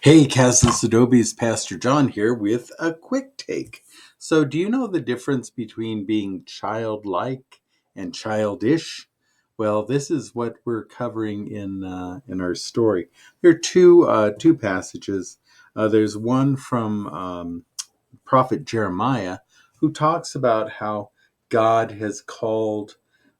Hey, Cas and Sadobie's Pastor John here with a quick take. So, do you know the difference between being childlike and childish? Well, this is what we're covering in our story. There are two passages. There's one from prophet Jeremiah, who talks about how God has called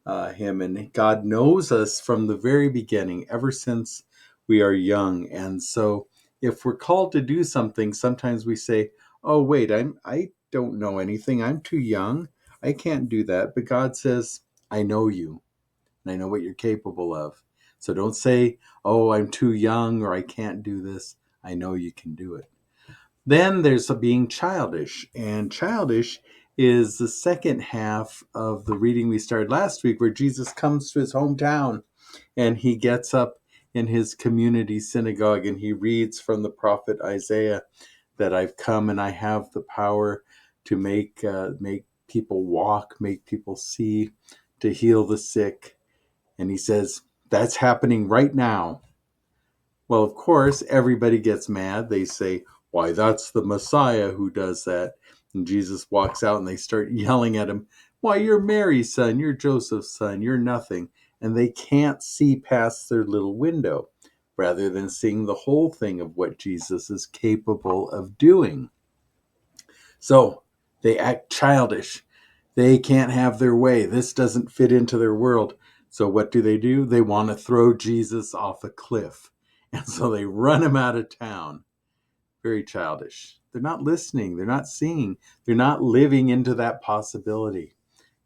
him, and God knows us from the very beginning, ever since we are young. And so, if we're called to do something, sometimes we say, "Oh, wait, I don't know anything. I'm too young. I can't do that." But God says, "I know you, and I know what you're capable of. So don't say, 'Oh, I'm too young,' or 'I can't do this.' I know you can do it." Then there's being childish, and childish is the second half of the reading we started last week, where Jesus comes to his hometown and he gets up in his community synagogue and he reads from the prophet Isaiah that I've come and I have the power to make people walk, make people see, to heal the sick. And he says, that's happening right now. Well, of course, everybody gets mad. They say, "Why, that's the Messiah who does that." And Jesus walks out and they start yelling at him, "Why, you're Mary's son, you're Joseph's son, you're nothing." And they can't see past their little window rather than seeing the whole thing of what Jesus is capable of doing. So they act childish. They can't have their way. This doesn't fit into their world. So what do? They want to throw Jesus off a cliff. And so they run him out of town. Very childish. They're not listening. They're not seeing. They're not living into that possibility.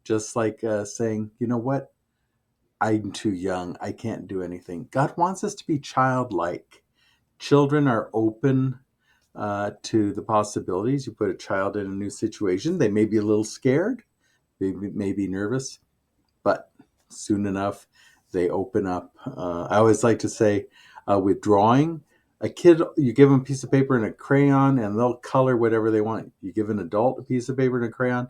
Just like saying, "You know what? I'm too young. I can't do anything." God wants us to be childlike. Children are open to the possibilities. You put a child in a new situation, they may be a little scared, they may be nervous, but soon enough they open up. I always like to say, with drawing, a kid, you give them a piece of paper and a crayon and they'll color whatever they want. You give an adult a piece of paper and a crayon,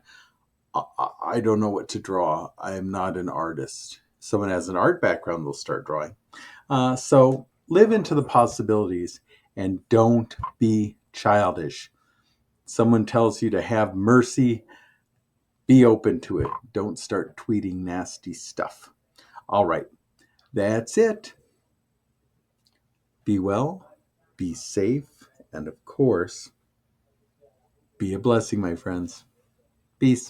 I don't know what to draw. I am not an artist. Someone has an art background, they'll start drawing. So live into the possibilities and don't be childish. Someone tells you to have mercy, be open to it. Don't start tweeting nasty stuff. All right, that's it. Be well, be safe, and of course, be a blessing, my friends. Peace.